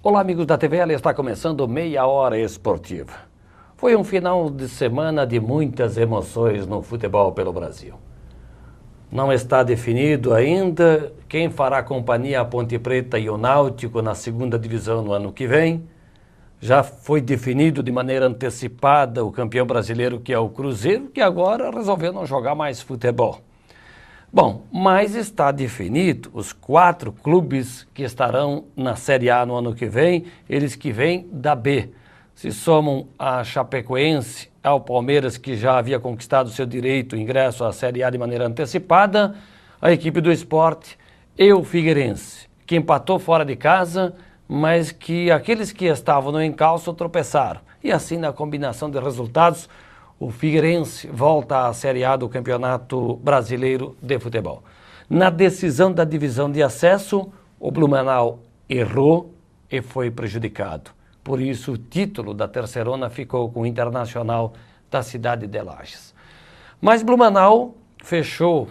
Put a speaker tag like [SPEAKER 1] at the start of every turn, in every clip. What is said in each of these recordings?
[SPEAKER 1] Olá, amigos da TVL, está começando Meia Hora Esportiva. Foi um final de semana de muitas emoções no futebol pelo Brasil. Não está definido ainda quem fará companhia à Ponte Preta e o Náutico na segunda divisão no ano que vem. Já foi definido de maneira antecipada o campeão brasileiro, que é o Cruzeiro, que agora resolveu não jogar mais futebol. Bom, mas está definido os 4 clubes que estarão na Série A no ano que vem, eles que vêm da B. Se somam a Chapecoense, ao Palmeiras, que já havia conquistado seu direito, ingresso à Série A de maneira antecipada, a equipe do Sport e o Figueirense, que empatou fora de casa, mas que aqueles que estavam no encalço tropeçaram. E assim, na combinação de resultados, o Figueirense volta à Série A do Campeonato Brasileiro de Futebol. Na decisão da divisão de acesso, o Blumenau errou e foi prejudicado. Por isso, o título da Terceirona ficou com o Internacional da cidade de Lages. Mas Blumenau fechou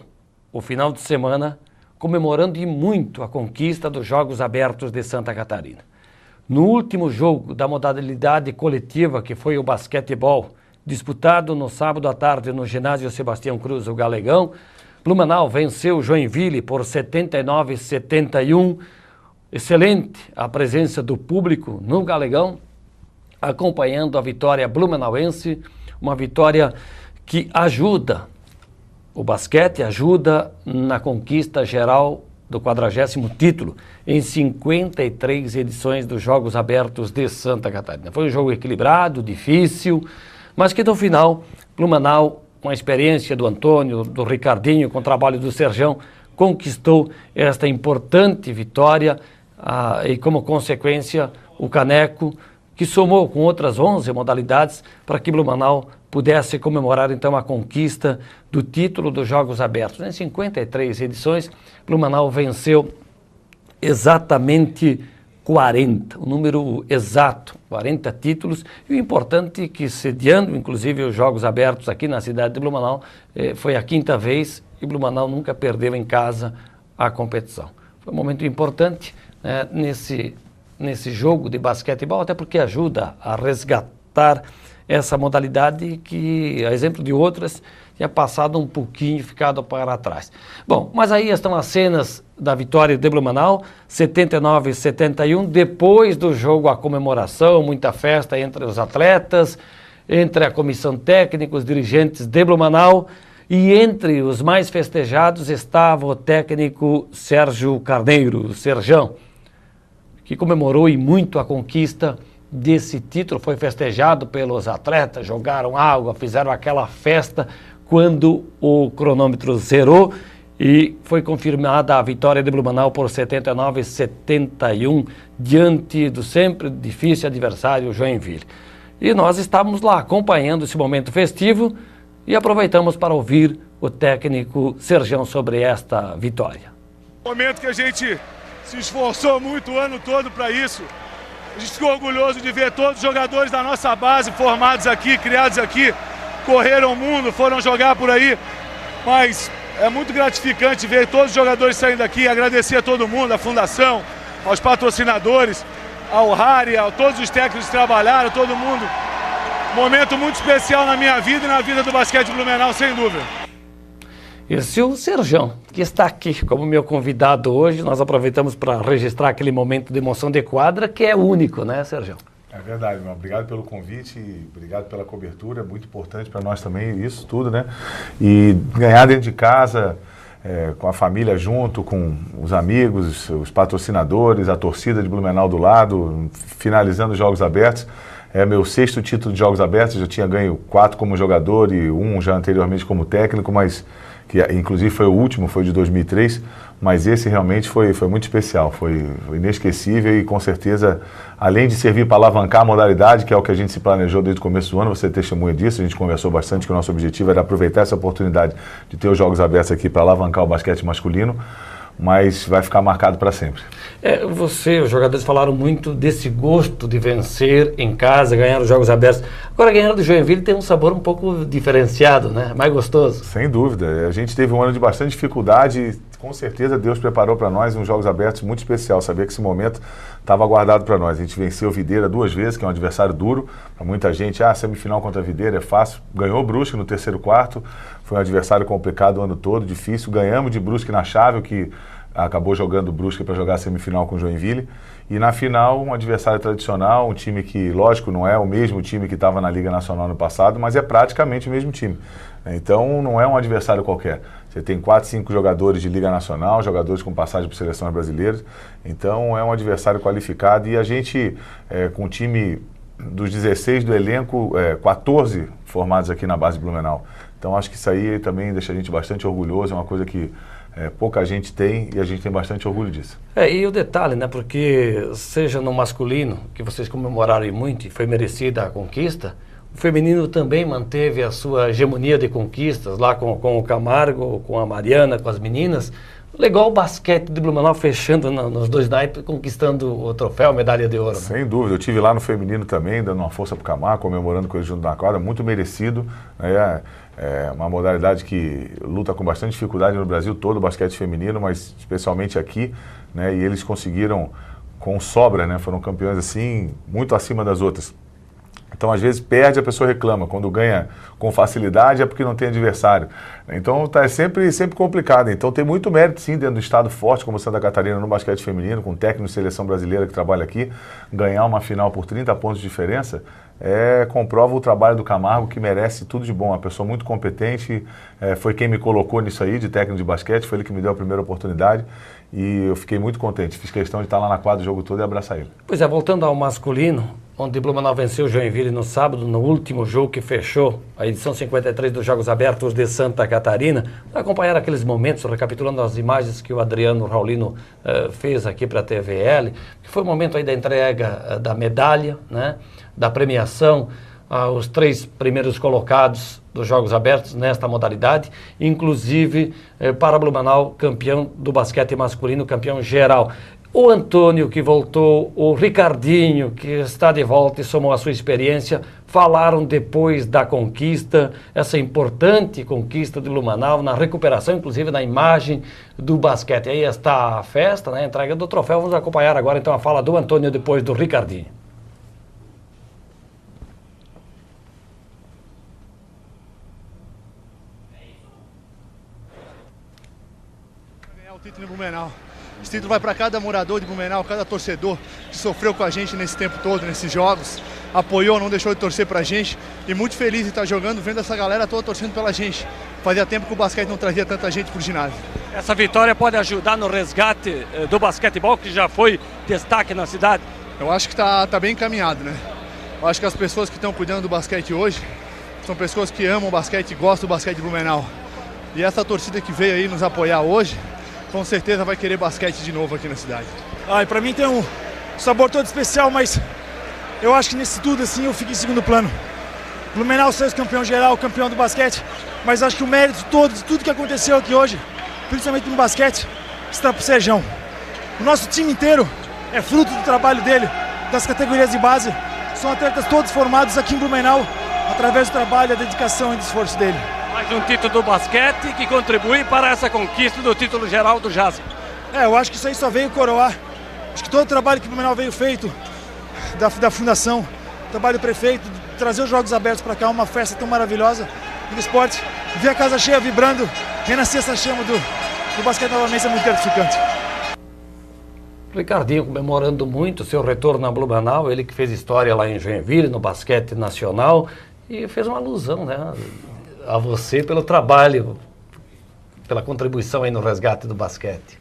[SPEAKER 1] o final de semana comemorando e muito a conquista dos Jogos Abertos de Santa Catarina. No último jogo da modalidade coletiva, que foi o basquetebol, disputado no sábado à tarde no ginásio Sebastião Cruz, o Galegão, Blumenau venceu o Joinville por 79-71. Excelente a presença do público no Galegão, acompanhando a vitória blumenauense, uma vitória que ajuda o basquete, ajuda na conquista geral do 40º título em 53 edições dos Jogos Abertos de Santa Catarina. Foi um jogo equilibrado, difícil, mas que no final, Blumenau, com a experiência do Antônio, do Ricardinho, com o trabalho do Serjão, conquistou esta importante vitória e, como consequência, o caneco, que somou com outras 11 modalidades para que Blumenau pudesse comemorar então a conquista do título dos Jogos Abertos. Em 53 edições, Blumenau venceu exatamente 40, o número exato, 40 títulos, e o importante é que, sediando inclusive os Jogos Abertos aqui na cidade de Blumenau, foi a 5ª vez e Blumenau nunca perdeu em casa a competição. Foi um momento importante nesse jogo de basquetebol, até porque ajuda a resgatar essa modalidade que, a exemplo de outras, tinha passado um pouquinho, ficado para trás. Bom, mas aí estão as cenas da vitória de Blumenau, 79-71, depois do jogo a comemoração, muita festa entre os atletas, entre a comissão técnica, os dirigentes de Blumenau, e entre os mais festejados estava o técnico Sérgio Carneiro, o Serjão, que comemorou e muito a conquista desse título, foi festejado pelos atletas, jogaram água, fizeram aquela festa quando o cronômetro zerou e foi confirmada a vitória de Blumenau por 79-71 diante do sempre difícil adversário Joinville. E nós estávamos lá acompanhando esse momento festivo e aproveitamos para ouvir o técnico Serjão sobre esta vitória.
[SPEAKER 2] Momento que a gente se esforçou muito o ano todo para isso. A gente ficou orgulhoso de ver todos os jogadores da nossa base formados aqui, criados aqui, correram o mundo, foram jogar por aí, mas é muito gratificante ver todos os jogadores saindo daqui, agradecer a todo mundo, à fundação, aos patrocinadores, ao Harry, a todos os técnicos que trabalharam, todo mundo. Momento muito especial na minha vida e na vida do basquete Blumenau, sem dúvida.
[SPEAKER 1] Esse é o Serjão, que está aqui como meu convidado hoje. Nós aproveitamos para registrar aquele momento de emoção de quadra, que é único, né, Serjão?
[SPEAKER 3] É verdade, irmão. Obrigado pelo convite, obrigado pela cobertura, muito importante para nós também isso tudo, né? E ganhar dentro de casa, com a família junto, com os amigos, os patrocinadores, a torcida de Blumenau do lado, finalizando os Jogos Abertos. É meu 6º título de Jogos Abertos, já tinha ganho 4 como jogador e 1 já anteriormente como técnico, mas que inclusive foi o último, foi de 2003, mas esse realmente foi muito especial, foi inesquecível e com certeza, além de servir para alavancar a modalidade, que é o que a gente se planejou desde o começo do ano, você é testemunha disso, a gente conversou bastante que o nosso objetivo era aproveitar essa oportunidade de ter os Jogos Abertos aqui para alavancar o basquete masculino, mas vai ficar marcado para sempre.
[SPEAKER 1] Os jogadores falaram muito desse gosto de vencer em casa, ganhar os Jogos Abertos. Agora, ganhar do Joinville tem um sabor um pouco diferenciado, né? Mais gostoso.
[SPEAKER 3] Sem dúvida. A gente teve um ano de bastante dificuldade, com certeza Deus preparou para nós uns Jogos Abertos muito especial, sabia que esse momento estava guardado para nós. A gente venceu o Videira 2 vezes, que é um adversário duro, para muita gente, semifinal contra a Videira é fácil, ganhou o Brusque no terceiro quarto, foi um adversário complicado o ano todo, difícil, ganhamos de Brusque na chave, o que acabou jogando o Brusque para jogar a semifinal com o Joinville, e na final um adversário tradicional, um time que, lógico, não é o mesmo time que estava na Liga Nacional no passado, mas é praticamente o mesmo time. Então não é um adversário qualquer. Você tem 4, 5 jogadores de Liga Nacional, jogadores com passagem por seleções brasileiras, então é um adversário qualificado e a gente, com o time dos 16 do elenco, 14 formados aqui na base de Blumenau. Então acho que isso aí também deixa a gente bastante orgulhoso, é uma coisa que pouca gente tem e a gente tem bastante orgulho disso.
[SPEAKER 1] E o detalhe, né, porque seja no masculino, que vocês comemoraram muito e foi merecida a conquista, o feminino também manteve a sua hegemonia de conquistas, lá com o Camargo, com a Mariana, com as meninas. Legal o basquete de Blumenau fechando nos 2 naipes, conquistando o troféu, a medalha de ouro. Né?
[SPEAKER 3] Sem dúvida, eu estive lá no feminino também, dando uma força para o Camargo, comemorando com ele junto na quadra, muito merecido. É uma modalidade que luta com bastante dificuldade no Brasil todo, o basquete feminino, mas especialmente aqui, né, e eles conseguiram com sobra, né, foram campeões assim, muito acima das outras. Então, às vezes, perde, a pessoa reclama. Quando ganha com facilidade é porque não tem adversário. Então, é sempre complicado. Então, tem muito mérito, sim, dentro do estado forte, como Santa Catarina, no basquete feminino, com técnico de seleção brasileira que trabalha aqui, ganhar uma final por 30 pontos de diferença, comprova o trabalho do Camargo, que merece tudo de bom. Uma pessoa muito competente, foi quem me colocou nisso aí, de técnico de basquete, foi ele que me deu a primeira oportunidade. E eu fiquei muito contente. Fiz questão de estar lá na quadra o jogo todo e abraçar ele.
[SPEAKER 1] Pois é, voltando ao masculino, onde Blumenau venceu o Joinville no sábado, no último jogo que fechou a edição 53 dos Jogos Abertos de Santa Catarina, para acompanhar aqueles momentos, recapitulando as imagens que o Adriano Raulino fez aqui para a TVL, que foi o momento aí da entrega da medalha, né, da premiação aos 3 primeiros colocados dos Jogos Abertos nesta modalidade, inclusive para Blumenau, campeão do basquete masculino, campeão geral. O Antônio, que voltou, o Ricardinho, que está de volta e somou a sua experiência, falaram depois da conquista, essa importante conquista de Blumenau, na recuperação, inclusive na imagem do basquete. Aí está a festa, né, a entrega do troféu. Vamos acompanhar agora então a fala do Antônio depois do Ricardinho.
[SPEAKER 2] Ganhar o título em Blumenau. Esse título vai para cada morador de Blumenau, cada torcedor que sofreu com a gente nesse tempo todo, nesses jogos, apoiou, não deixou de torcer pra gente e muito feliz de estar jogando, vendo essa galera toda torcendo pela gente. Fazia tempo que o basquete não trazia tanta gente pro ginásio.
[SPEAKER 4] Essa vitória pode ajudar no resgate do basquetebol, que já foi destaque na cidade?
[SPEAKER 2] Eu acho que tá bem encaminhado, né? Eu acho que as pessoas que estão cuidando do basquete hoje são pessoas que amam o basquete e gostam do basquete de Blumenau. E essa torcida que veio aí nos apoiar hoje, com certeza vai querer basquete de novo aqui na cidade.
[SPEAKER 5] E pra mim tem um sabor todo especial, mas eu acho que nesse tudo assim eu fico em segundo plano. Blumenau saiu campeão geral, campeão do basquete, mas acho que o mérito todo de tudo que aconteceu aqui hoje, principalmente no basquete, está pro Serjão. O nosso time inteiro é fruto do trabalho dele, das categorias de base. São atletas todos formados aqui em Blumenau, através do trabalho, da dedicação e do esforço dele.
[SPEAKER 4] Mais um título do basquete que contribui para essa conquista do título geral do Jazz.
[SPEAKER 5] Eu acho que isso aí só veio coroar. Acho que todo o trabalho que o Blumenau veio feito, da fundação, o trabalho do prefeito, de trazer os Jogos Abertos para cá, uma festa tão maravilhosa do esporte, ver a casa cheia vibrando, renascer essa chama do basquete novamente é muito gratificante.
[SPEAKER 1] Ricardinho comemorando muito seu retorno a Blumenau, ele que fez história lá em Joinville, no basquete nacional, e fez uma alusão, né, a você pelo trabalho, pela contribuição aí no resgate do basquete.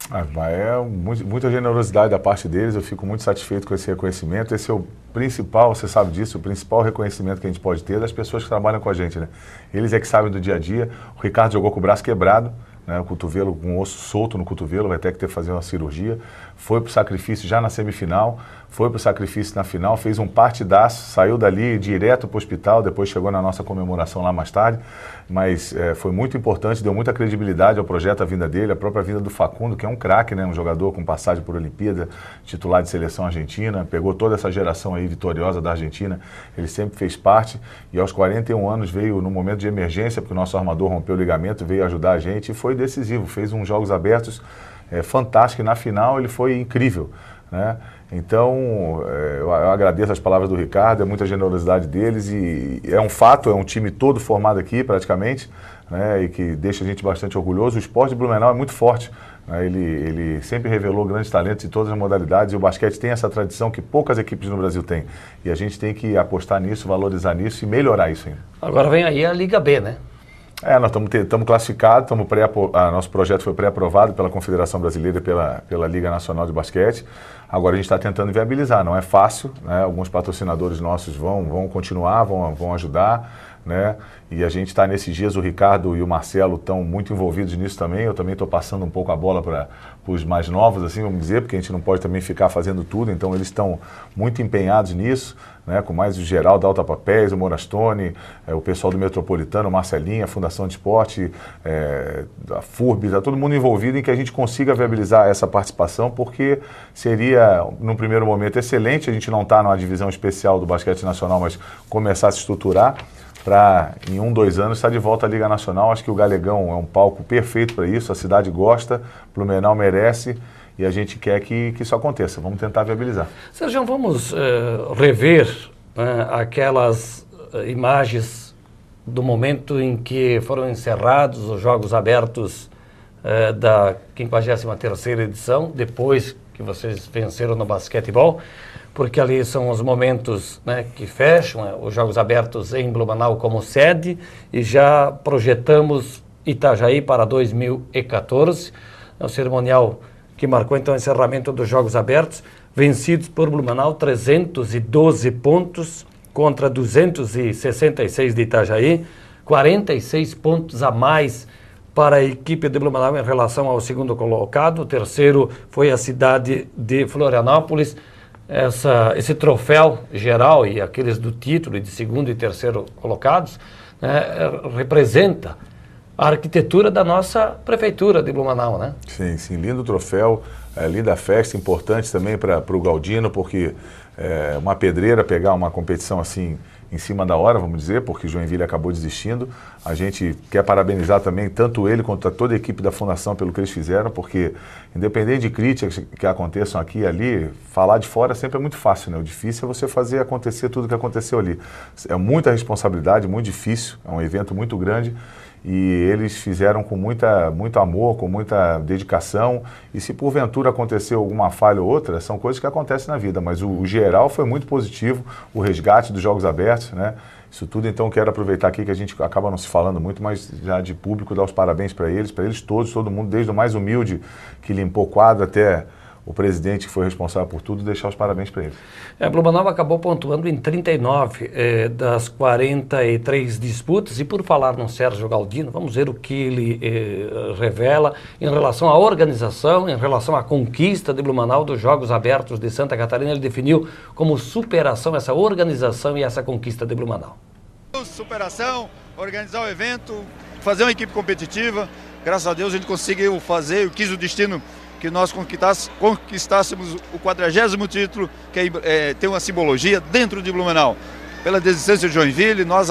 [SPEAKER 3] Muita generosidade da parte deles, eu fico muito satisfeito com esse reconhecimento. Esse é o principal, você sabe disso, o principal reconhecimento que a gente pode ter das pessoas que trabalham com a gente, né? Eles é que sabem do dia a dia. O Ricardo jogou com o braço quebrado, né, o cotovelo, com o osso solto no cotovelo, vai ter que fazer uma cirurgia. Foi para o sacrifício já na semifinal, foi para o sacrifício na final, fez um partidaço, saiu dali direto para o hospital, depois chegou na nossa comemoração lá mais tarde, mas foi muito importante, deu muita credibilidade ao projeto, a vinda dele, a própria vinda do Facundo, que é um craque, né, um jogador com passagem por Olimpíada, titular de seleção argentina, pegou toda essa geração aí vitoriosa da Argentina, ele sempre fez parte, e aos 41 anos veio no momento de emergência, porque o nosso armador rompeu o ligamento, veio ajudar a gente, e foi decisivo, fez uns jogos abertos fantástico, e na final ele foi incrível, né? Então, eu agradeço as palavras do Ricardo, é muita generosidade deles e é um fato, é um time todo formado aqui praticamente, né, e que deixa a gente bastante orgulhoso. O esporte de Blumenau é muito forte, né, ele sempre revelou grandes talentos em todas as modalidades e o basquete tem essa tradição que poucas equipes no Brasil têm. E a gente tem que apostar nisso, valorizar nisso e melhorar isso ainda.
[SPEAKER 1] Agora vem aí a Liga B, né?
[SPEAKER 3] Nós estamos classificados, nosso projeto foi pré-aprovado pela Confederação Brasileira e pela Liga Nacional de Basquete. Agora a gente está tentando viabilizar, não é fácil, né? Alguns patrocinadores nossos vão continuar, vão ajudar, né? E a gente está nesses dias, o Ricardo e o Marcelo estão muito envolvidos nisso também. Eu também estou passando um pouco a bola para os mais novos, assim, vamos dizer, porque a gente não pode também ficar fazendo tudo, então eles estão muito empenhados nisso, né? Com mais o Geraldo Alta Papéis, o Morastone, o pessoal do Metropolitano, o Marcelinho, a Fundação de Esporte, a FURB, está todo mundo envolvido em que a gente consiga viabilizar essa participação, porque seria, num primeiro momento, excelente a gente não estar numa divisão especial do basquete nacional, mas começar a se estruturar para, em 1, 2 anos, estar de volta à Liga Nacional. Acho que o Galegão é um palco perfeito para isso, a cidade gosta, Blumenau merece e a gente quer que isso aconteça. Vamos tentar viabilizar.
[SPEAKER 1] Sérgio, vamos rever aquelas imagens do momento em que foram encerrados os Jogos Abertos da 53ª edição, depois que vocês venceram no basquetebol, porque ali são os momentos, né, que fecham os Jogos Abertos em Blumenau como sede e já projetamos Itajaí para 2014, o cerimonial que marcou então o encerramento dos Jogos Abertos, vencidos por Blumenau 312 pontos contra 266 de Itajaí, 46 pontos a mais para a equipe de Blumenau em relação ao segundo colocado. O terceiro foi a cidade de Florianópolis. Esse troféu geral e aqueles do título de segundo e terceiro colocados, né, representa a arquitetura da nossa prefeitura de Blumenau, né?
[SPEAKER 3] Sim, lindo troféu, linda festa, importante também para o Galdino, porque uma pedreira pegar uma competição assim em cima da hora, vamos dizer, porque Joinville acabou desistindo. A gente quer parabenizar também tanto ele quanto toda a equipe da Fundação pelo que eles fizeram, porque independente de críticas que aconteçam aqui e ali, falar de fora sempre é muito fácil, né? O difícil é você fazer acontecer tudo que aconteceu ali. É muita responsabilidade, muito difícil, é um evento muito grande e eles fizeram com muito amor, com muita dedicação, e se porventura aconteceu alguma falha ou outra, são coisas que acontecem na vida, mas o geral foi muito positivo, o resgate dos Jogos Abertos, né? Isso tudo, então, quero aproveitar aqui que a gente acaba não se falando muito, mas já de público, dar os parabéns para eles todos, todo mundo, desde o mais humilde que limpou quadra até o presidente que foi responsável por tudo, deixar os parabéns para eles.
[SPEAKER 1] Blumenau acabou pontuando em 39 das 43 disputas, e por falar no Sérgio Galdino, vamos ver o que ele revela em relação à organização, em relação à conquista de Blumenau dos Jogos Abertos de Santa Catarina. Ele definiu como superação essa organização e essa conquista de Blumenau.
[SPEAKER 6] Superação, organizar o evento, fazer uma equipe competitiva. Graças a Deus a gente conseguiu fazer, eu quis o destino que nós conquistássemos o 40º título, que tem uma simbologia dentro de Blumenau. Pela desistência de Joinville, nós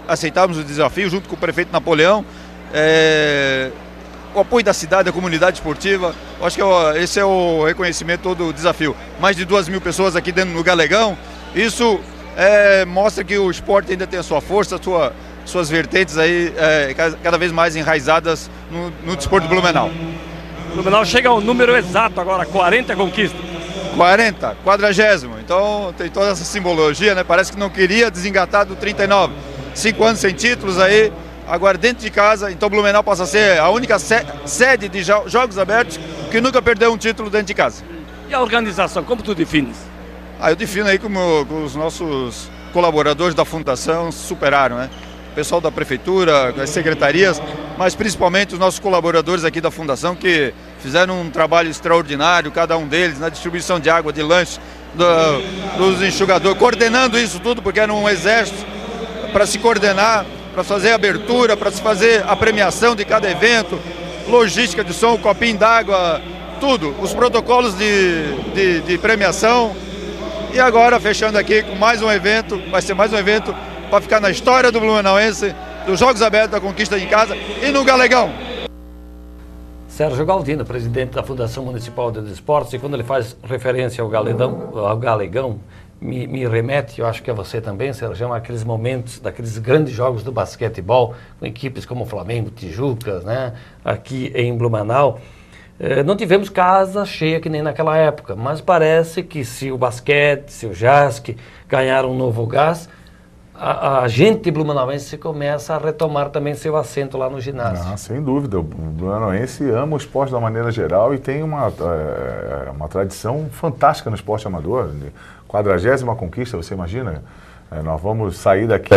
[SPEAKER 6] aceitamos o desafio junto com o prefeito Napoleão, o apoio da cidade, da comunidade esportiva. Eu acho que esse é o reconhecimento do desafio. Mais de 2.000 pessoas aqui dentro do Galegão. Isso mostra que o esporte ainda tem a sua força, suas vertentes aí cada vez mais enraizadas no desporto de Blumenau.
[SPEAKER 4] Blumenau chega ao número exato agora, 40 conquistas.
[SPEAKER 6] 40º. Então tem toda essa simbologia, né? Parece que não queria desengatar do 39. 5 anos sem títulos aí, agora dentro de casa. Então Blumenau passa a ser a única sede de Jogos Abertos que nunca perdeu um título dentro de casa.
[SPEAKER 4] E a organização, como tu defines?
[SPEAKER 6] Eu defino aí como os nossos colaboradores da Fundação superaram, né? O pessoal da Prefeitura, as secretarias, mas principalmente os nossos colaboradores aqui da Fundação, que fizeram um trabalho extraordinário, cada um deles, na distribuição de água, de lanche, dos enxugadores, coordenando isso tudo, porque era um exército para se coordenar, para fazer a abertura, para se fazer a premiação de cada evento, logística de som, copinho d'água, tudo, os protocolos de premiação. E agora, fechando aqui com mais um evento, vai ser mais um evento para ficar na história do Blumenauense, dos Jogos Abertos da Conquista em casa e no Galegão.
[SPEAKER 1] Sérgio Galdino, presidente da Fundação Municipal de Esportes, e quando ele faz referência ao Galegão, me remete, eu acho que é você também, Sérgio, aqueles momentos, daqueles grandes jogos do basquetebol, com equipes como Flamengo, Tijuca, né, aqui em Blumenau. Não tivemos casa cheia que nem naquela época, mas parece que se o basquete, se o JASC ganharam um novo gás, a gente blumenauense começa a retomar também seu assento lá no ginásio.
[SPEAKER 3] Sem dúvida, o blumenauense ama o esporte da maneira geral e tem uma tradição fantástica no esporte amador. 40ª conquista, você imagina? Nós vamos sair daqui,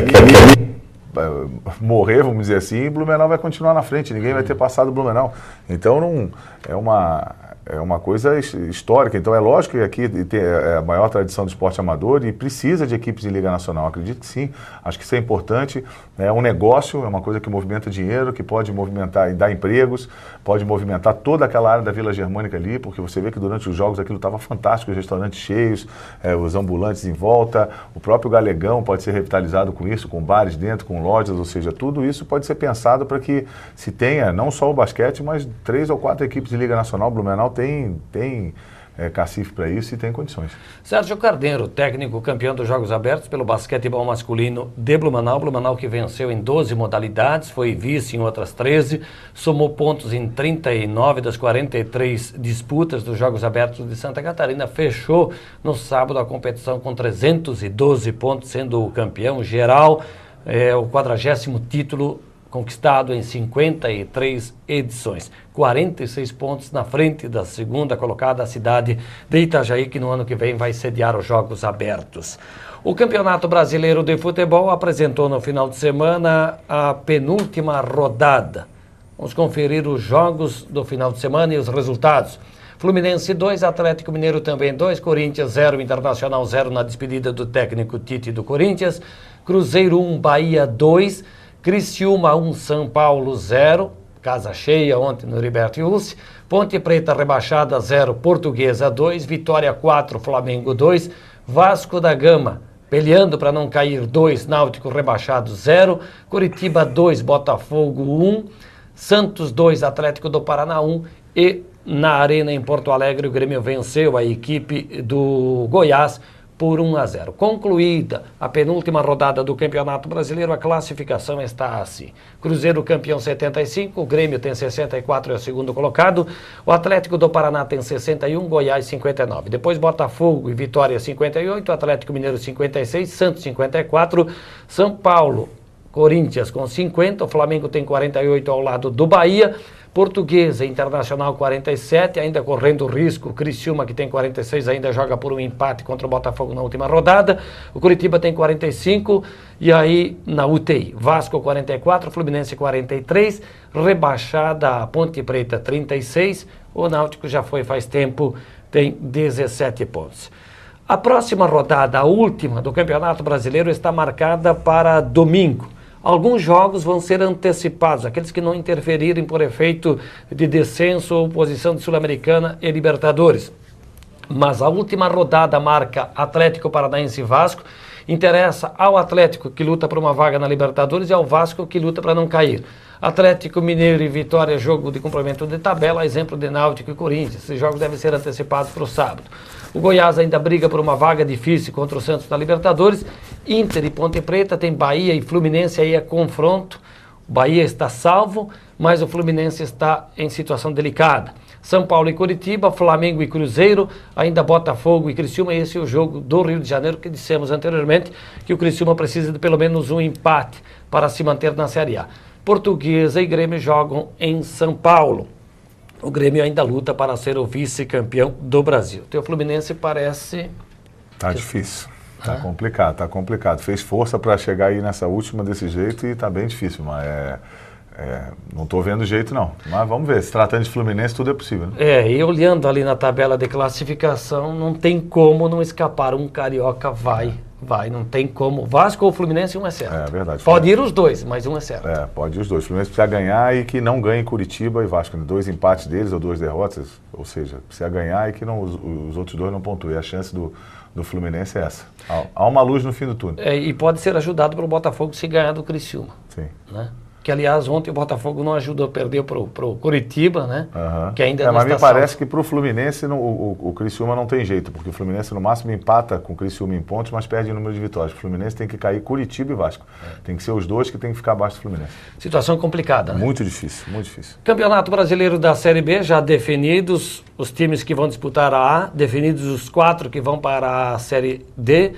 [SPEAKER 3] morrer, vamos dizer assim, e Blumenau vai continuar na frente, ninguém vai ter passado Blumenau. Então não é uma coisa histórica. Então é lógico que aqui tem a maior tradição do esporte amador e precisa de equipes de Liga Nacional. Acredito que sim, acho que isso é importante. É um negócio, é uma coisa que movimenta dinheiro, que pode movimentar e dar empregos, pode movimentar toda aquela área da Vila Germânica ali, porque você vê que durante os jogos aquilo estava fantástico, os restaurantes cheios, os ambulantes em volta, o próprio Galegão pode ser revitalizado com isso, com bares dentro, com lojas, ou seja, tudo isso pode ser pensado para que se tenha não só o basquete, mas 3 ou 4 equipes de Liga Nacional. Blumenau tem cacife para isso e tem condições.
[SPEAKER 1] Sérgio Carneiro, técnico campeão dos Jogos Abertos pelo basquetebol masculino de Blumenau. Blumenau que venceu em 12 modalidades, foi vice em outras 13, somou pontos em 39 das 43 disputas dos Jogos Abertos de Santa Catarina, fechou no sábado a competição com 312 pontos, sendo o campeão geral, o 40º título conquistado em 53 edições. 46 pontos na frente da segunda colocada, a cidade de Itajaí, que no ano que vem vai sediar os Jogos Abertos. O Campeonato Brasileiro de Futebol apresentou no final de semana a penúltima rodada. Vamos conferir os jogos do final de semana e os resultados. Fluminense 2, Atlético Mineiro também 2, Corinthians 0, Internacional 0 na despedida do técnico Tite do Corinthians, Cruzeiro 1, Bahia 2, Criciúma 1, São Paulo 0, casa cheia ontem no Heriberto Ilse, Ponte Preta rebaixada 0, Portuguesa 2, Vitória 4, Flamengo 2, Vasco da Gama peleando para não cair 2, Náutico rebaixado 0, Curitiba 2, Botafogo 1, Santos 2, Atlético do Paraná 1 e na Arena em Porto Alegre o Grêmio venceu a equipe do Goiás por 1-0. Concluída a penúltima rodada do Campeonato Brasileiro, a classificação está assim. Cruzeiro campeão 75, o Grêmio tem 64, é o segundo colocado, o Atlético do Paraná tem 61, Goiás 59. Depois Botafogo e Vitória 58, Atlético Mineiro 56, Santos 54, São Paulo, Corinthians com 50, o Flamengo tem 48 ao lado do Bahia, Portuguesa, Internacional 47, ainda correndo risco, o Criciúma que tem 46 ainda joga por um empate contra o Botafogo na última rodada, o Curitiba tem 45 e aí na UTI, Vasco 44, Fluminense 43, rebaixada a Ponte Preta 36, o Náutico já foi faz tempo, tem 17 pontos. A próxima rodada, a última do Campeonato Brasileiro está marcada para domingo. Alguns jogos vão ser antecipados, aqueles que não interferirem por efeito de descenso ou posição de Sul-Americana e Libertadores. Mas a última rodada marca Atlético Paranaense e Vasco, interessa ao Atlético que luta por uma vaga na Libertadores e ao Vasco que luta para não cair. Atlético Mineiro e Vitória, jogo de complemento de tabela, exemplo de Náutico e Corinthians. Esses jogos devem ser antecipados para o sábado. O Goiás ainda briga por uma vaga difícil contra o Santos na Libertadores. Inter e Ponte Preta, tem Bahia e Fluminense, aí é confronto. O Bahia está salvo, mas o Fluminense está em situação delicada. São Paulo e Curitiba, Flamengo e Cruzeiro, ainda Botafogo e Criciúma. Esse é o jogo do Rio de Janeiro, que dissemos anteriormente que o Criciúma precisa de pelo menos um empate para se manter na Série A. Portuguesa e Grêmio jogam em São Paulo. O Grêmio ainda luta para ser o vice-campeão do Brasil. O teu Fluminense parece...
[SPEAKER 3] Tá difícil, tá complicado. Fez força para chegar aí nessa última desse jeito e tá bem difícil, mas não tô vendo jeito não. Mas vamos ver, se tratando de Fluminense tudo é possível, né?
[SPEAKER 1] E olhando ali na tabela de classificação, não tem como não escapar. Um carioca vai, não tem como. Vasco ou Fluminense, um é certo.
[SPEAKER 3] É verdade.
[SPEAKER 1] Pode ir os dois, mas um é certo.
[SPEAKER 3] Pode ir os dois. O Fluminense precisa ganhar e que não ganhe Curitiba e Vasco. 2 empates deles ou 2 derrotas, ou seja, precisa ganhar e que não, os outros dois não pontuem. A chance do Fluminense é essa. Há uma luz no fim do túnel.
[SPEAKER 1] E pode ser ajudado pelo Botafogo se ganhar do Criciúma.
[SPEAKER 3] Sim.
[SPEAKER 1] Né? que aliás ontem o Botafogo não ajudou, perdeu para o Coritiba, né? Que ainda não
[SPEAKER 3] mas
[SPEAKER 1] está
[SPEAKER 3] me parece
[SPEAKER 1] salvo.
[SPEAKER 3] que para o Fluminense o Criciúma não tem jeito, porque o Fluminense no máximo empata com o Criciúma em pontos, mas perde em número de vitórias. O Fluminense tem que cair Curitiba e Vasco. Tem que ser os dois que tem que ficar abaixo do Fluminense.
[SPEAKER 1] Situação complicada, né?
[SPEAKER 3] Muito difícil, muito difícil.
[SPEAKER 1] Campeonato Brasileiro da Série B, já definidos os times que vão disputar a A, definidos os 4 que vão para a Série D,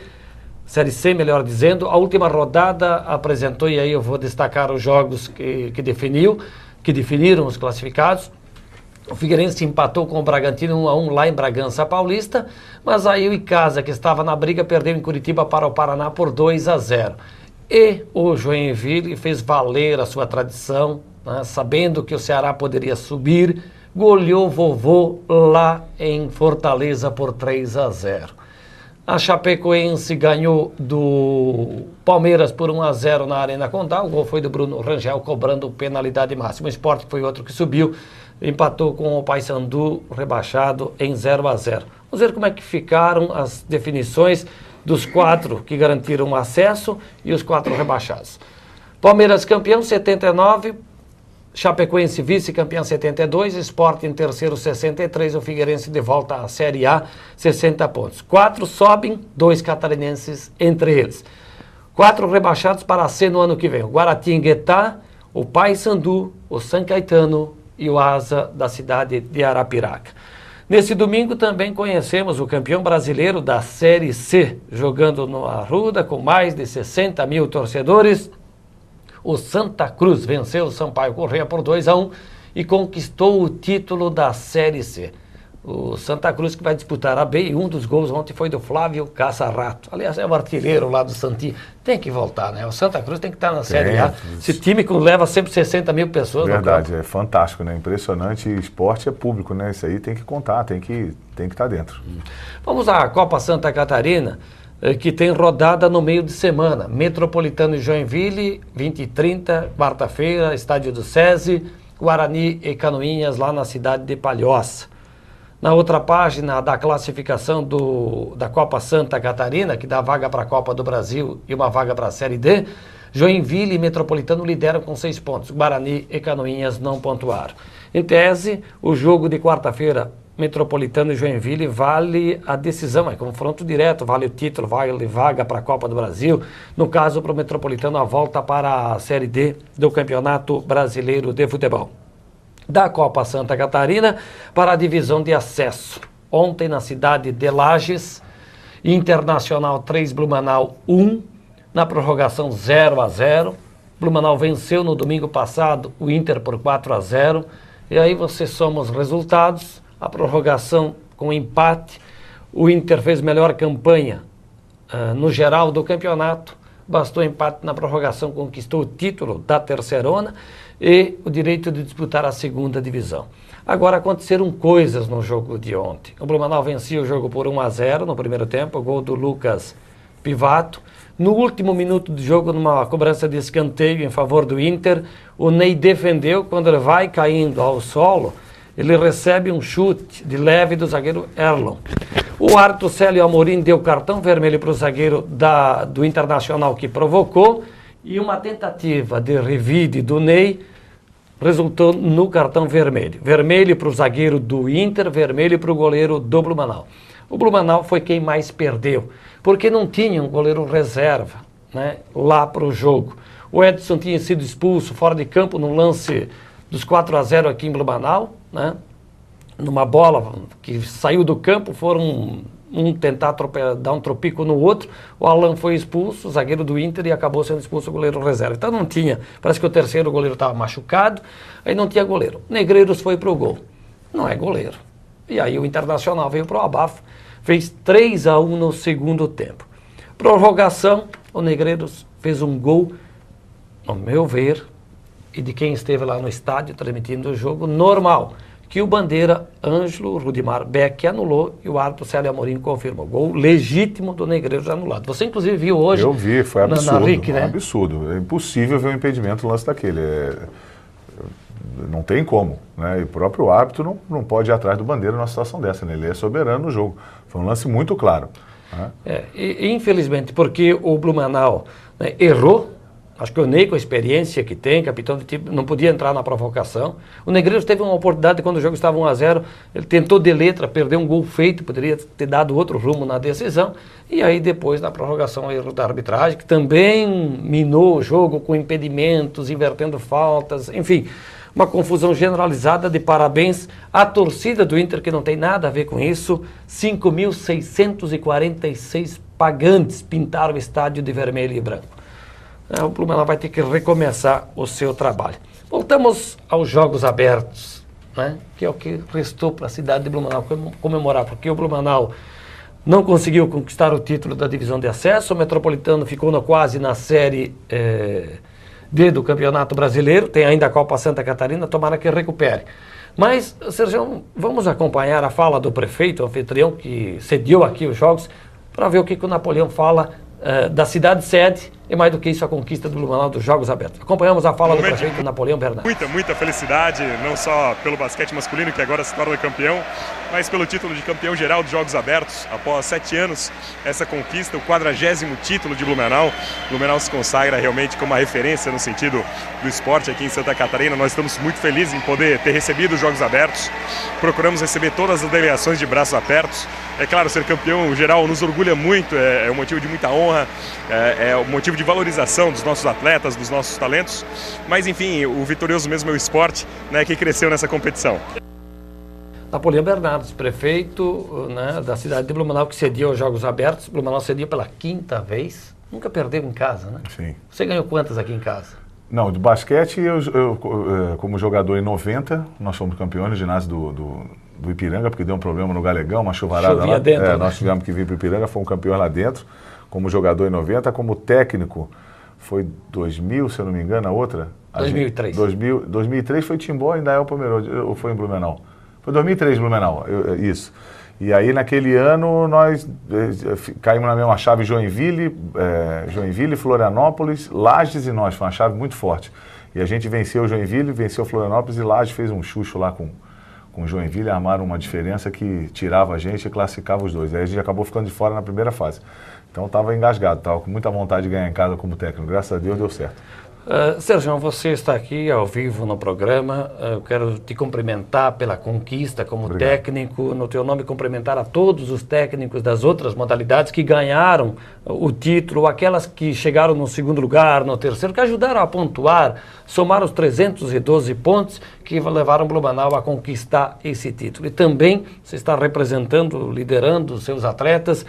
[SPEAKER 1] Série C, melhor dizendo. A última rodada apresentou, e aí eu vou destacar os jogos que definiram os classificados. O Figueirense empatou com o Bragantino 1-1 lá em Bragança Paulista, mas aí o Icasa, que estava na briga, perdeu em Curitiba para o Paraná por 2-0. E o Joinville fez valer a sua tradição, né, sabendo que o Ceará poderia subir, goleou vovô lá em Fortaleza por 3-0. A Chapecoense ganhou do Palmeiras por 1-0 na Arena Condá. O gol foi do Bruno Rangel, cobrando penalidade máxima. O Sport foi outro que subiu, empatou com o Paysandu, rebaixado em 0-0. Vamos ver como é que ficaram as definições dos 4 que garantiram acesso e os 4 rebaixados. Palmeiras campeão, 79. Chapecoense vice-campeão, 72, Sport em terceiro, 63, o Figueirense de volta à Série A, 60 pontos. 4 sobem, 2 catarinenses entre eles. 4 rebaixados para a C no ano que vem. O Guaratinguetá, o Paysandu, o São Caetano e o Asa da cidade de Arapiraca. Nesse domingo também conhecemos o campeão brasileiro da Série C, jogando no Arruda com mais de 60 mil torcedores. O Santa Cruz venceu o Sampaio Corrêa por 2-1 e conquistou o título da Série C. O Santa Cruz que vai disputar a B, e um dos gols ontem foi do Flávio Caça-Rato. Aliás, é o artilheiro lá do Santinho. Tem que voltar, né? O Santa Cruz tem que estar na Série A. Esse time que leva sempre 60 mil pessoas.
[SPEAKER 3] Verdade, é fantástico, né? Impressionante. Esporte é público, né? Isso aí tem que contar, tem que estar dentro.
[SPEAKER 1] Vamos à Copa Santa Catarina, que tem rodada no meio de semana. Metropolitano e Joinville, 20 e 30, quarta-feira, Estádio do SESI, Guarani e Canoinhas, lá na cidade de Palhoça. Na outra página da classificação da Copa Santa Catarina, que dá vaga para a Copa do Brasil e uma vaga para a Série D, Joinville e Metropolitano lideram com 6 pontos. Guarani e Canoinhas não pontuaram. Em tese, o jogo de quarta-feira, Metropolitano e Joinville, vale a decisão, é confronto direto, vale o título, vale vaga para a Copa do Brasil. No caso, para o Metropolitano, a volta para a Série D do Campeonato Brasileiro de Futebol. Da Copa Santa Catarina para a divisão de acesso. Ontem, na cidade de Lages, Internacional 3, Blumenau 1, na prorrogação 0-0. Blumenau venceu no domingo passado o Inter por 4-0. E aí você soma os resultados. A prorrogação com empate, o Inter fez melhor campanha no geral do campeonato, bastou empate na prorrogação, conquistou o título da Terceirona e o direito de disputar a segunda divisão. Agora aconteceram coisas no jogo de ontem. O Blumenau vencia o jogo por 1-0 no primeiro tempo, gol do Lucas Pivato. No último minuto do jogo, numa cobrança de escanteio em favor do Inter, o Ney defendeu. Quando ele vai caindo ao solo, ele recebe um chute de leve do zagueiro Erlon. O árbitro Célio Amorim deu cartão vermelho para o zagueiro do Internacional que provocou, e uma tentativa de revide do Ney resultou no cartão vermelho. Vermelho para o zagueiro do Inter, vermelho para o goleiro do Blumenau. O Blumenau foi quem mais perdeu, porque não tinha um goleiro reserva, né, lá para o jogo. O Edson tinha sido expulso fora de campo no lance dos 4-0 aqui em Blumenau, né? Numa bola que saiu do campo, foram tentar dar um tropico no outro, o Alan foi expulso, o zagueiro do Inter, e acabou sendo expulso o goleiro reserva. Então não tinha, parece que o terceiro goleiro estava machucado, aí não tinha goleiro. Negreiros foi pro gol, não é goleiro. E aí o Internacional veio pro abafo, fez 3-1 no segundo tempo. Prorrogação, o Negreiros fez um gol, no meu ver, e de quem esteve lá no estádio transmitindo o jogo, normal, que o bandeira Ângelo Rudimar Beck anulou e o árbitro Célio Amorim confirmou. Gol legítimo do Negreiros anulado. Você inclusive viu hoje.
[SPEAKER 3] Eu vi, foi absurdo,
[SPEAKER 1] na RIC, né?
[SPEAKER 3] Absurdo. É impossível ver um impedimento no lance daquele. Não tem como, né? E o próprio árbitro não pode ir atrás do bandeira numa situação dessa, né? Ele é soberano no jogo. Foi um lance muito claro, né?
[SPEAKER 1] E infelizmente, porque o Blumenau, né, errou, Acho que o Ney, com a experiência que tem, capitão do time, não podia entrar na provocação. O Negreiros teve uma oportunidade quando o jogo estava 1-0, ele tentou de letra, perdeu um gol feito, poderia ter dado outro rumo na decisão. E aí depois, na prorrogação, o erro da arbitragem, que também minou o jogo com impedimentos, invertendo faltas, enfim, uma confusão generalizada. De parabéns à torcida do Inter, que não tem nada a ver com isso. 5.646 pagantes pintaram o estádio de vermelho e branco. O Blumenau vai ter que recomeçar o seu trabalho. Voltamos aos Jogos Abertos, né? Que é o que restou para a cidade de Blumenau comemorar, porque o Blumenau não conseguiu conquistar o título da divisão de acesso, o Metropolitano ficou quase na Série D do Campeonato Brasileiro, tem ainda a Copa Santa Catarina, tomara que recupere. Mas, Sérgio, vamos acompanhar a fala do prefeito, o anfitrião, que sediou aqui os Jogos, para ver o que o Napoleão fala da cidade sede e, mais do que isso, a conquista do Blumenau dos Jogos Abertos. Acompanhamos a fala do prefeito Napoleão Bernardes.
[SPEAKER 7] Muita felicidade, não só pelo basquete masculino, que agora se torna campeão, mas pelo título de campeão geral dos Jogos Abertos. Após 7 anos, essa conquista, o 40º título de Blumenau. Blumenau se consagra realmente como uma referência no sentido do esporte aqui em Santa Catarina. Nós estamos muito felizes em poder ter recebido os Jogos Abertos. Procuramos receber todas as delegações de braços abertos. É claro, ser campeão geral nos orgulha muito, é um motivo de muita honra, é um motivo de valorização dos nossos atletas, dos nossos talentos. Mas enfim, o vitorioso mesmo é o esporte, né, que cresceu nessa competição.
[SPEAKER 1] Napoleão Bernardes, prefeito, né, da cidade de Blumenau, que cediu aos Jogos Abertos. Blumenau cediu pela 5ª vez. Nunca perdeu em casa, né?
[SPEAKER 3] Sim.
[SPEAKER 1] Você ganhou quantas aqui em casa?
[SPEAKER 3] Não, de basquete, eu como jogador em 90, nós fomos campeões no ginásio do Ipiranga, porque deu um problema no Galegão, uma chuvarada lá.
[SPEAKER 1] Dentro, né?
[SPEAKER 3] Nós tivemos que vir para o Ipiranga, fomos campeões lá dentro, como jogador em 90, como técnico foi 2000, se eu não me engano, a outra?
[SPEAKER 1] 2003.
[SPEAKER 3] 2003 foi Timbó, ainda é o Pomerode, ou foi em Blumenau? Foi 2003 Blumenau, isso. E aí naquele ano nós caímos na mesma chave Joinville, Florianópolis, Lages e nós, foi uma chave muito forte. E a gente venceu Joinville, venceu Florianópolis e Lages fez um chucho lá com Joinville, armaram uma diferença que tirava a gente e classificava os dois. Aí a gente acabou ficando de fora na primeira fase. Então estava engasgado, estava com muita vontade de ganhar em casa como técnico. Graças a Deus deu certo.
[SPEAKER 1] Sérgio, você está aqui ao vivo no programa. Eu quero te cumprimentar pela conquista como
[SPEAKER 3] Obrigado.
[SPEAKER 1] Técnico. No teu nome, cumprimentar a todos os técnicos das outras modalidades que ganharam o título, aquelas que chegaram no segundo lugar, no terceiro, que ajudaram a pontuar, somar os 312 pontos que levaram o Blumenau a conquistar esse título. E também você está representando, liderando os seus atletas,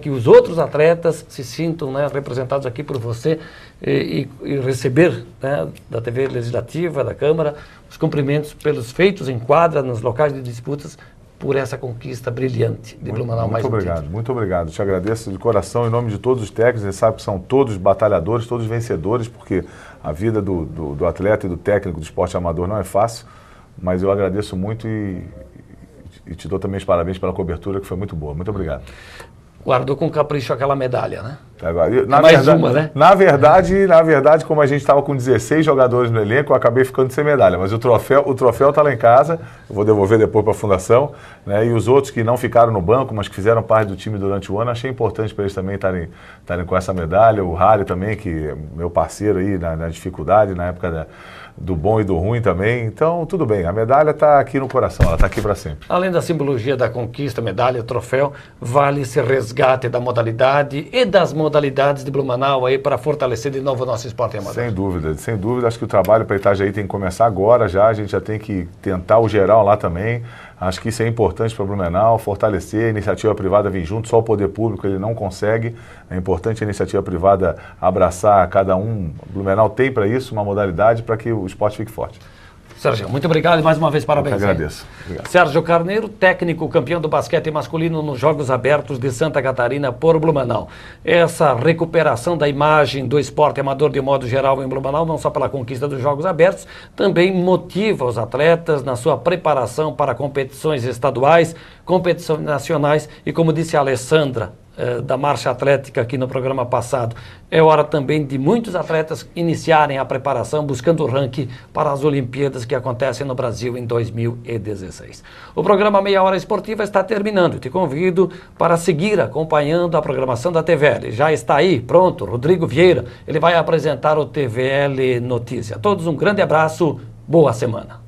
[SPEAKER 1] que os outros atletas se sintam, né, representados aqui por você e receber, né, da TV Legislativa, da Câmara, os cumprimentos pelos feitos em quadra, nos locais de disputas, por essa conquista brilhante de Blumenau.
[SPEAKER 3] Muito obrigado, muito obrigado. Te agradeço de coração em nome de todos os técnicos. Você sabe que são todos batalhadores, todos vencedores, porque a vida do atleta e do técnico do esporte amador não é fácil, mas eu agradeço muito e te dou também os parabéns pela cobertura, que foi muito boa. Muito obrigado.
[SPEAKER 1] Guardou com capricho aquela medalha, né?
[SPEAKER 3] Agora,
[SPEAKER 1] uma, né?
[SPEAKER 3] Na verdade, como a gente estava com 16 jogadores no elenco, eu acabei ficando sem medalha. Mas o troféu está lá em casa, eu vou devolver depois para a fundação, né? E os outros que não ficaram no banco, mas que fizeram parte do time durante o ano, achei importante para eles também estarem com essa medalha. O Harry também, que é meu parceiro aí na dificuldade, na época do bom e do ruim também. Então, tudo bem, a medalha está aqui no coração, ela está aqui para sempre.
[SPEAKER 1] Além da simbologia da conquista, medalha, troféu, vale esse resgate da modalidade e das modalidades de Blumenau aí para fortalecer de novo o nosso esporte amador.
[SPEAKER 3] Sem dúvida. Acho que o trabalho para Itajaí tem que começar agora já, a gente já tem que tentar o geral lá também. Acho que isso é importante para Blumenau, fortalecer, a iniciativa privada vir junto, só o poder público ele não consegue. É importante a iniciativa privada abraçar cada um. Blumenau tem para isso uma modalidade para que o esporte fique forte.
[SPEAKER 1] Sérgio, muito obrigado e mais uma vez parabéns.
[SPEAKER 3] Eu que agradeço. Obrigado.
[SPEAKER 1] Sérgio Carneiro, técnico campeão do basquete masculino nos Jogos Abertos de Santa Catarina por Blumenau. Essa recuperação da imagem do esporte amador de modo geral em Blumenau, não só pela conquista dos Jogos Abertos, também motiva os atletas na sua preparação para competições estaduais, competições nacionais e, como disse a Alessandra, da marcha atlética aqui no programa passado. É hora também de muitos atletas iniciarem a preparação buscando o ranking para as Olimpíadas que acontecem no Brasil em 2016. O programa Meia Hora Esportiva está terminando. Te convido para seguir acompanhando a programação da TVL. Já está aí, pronto, Rodrigo Vieira. Ele vai apresentar o TVL Notícia. A todos um grande abraço, boa semana.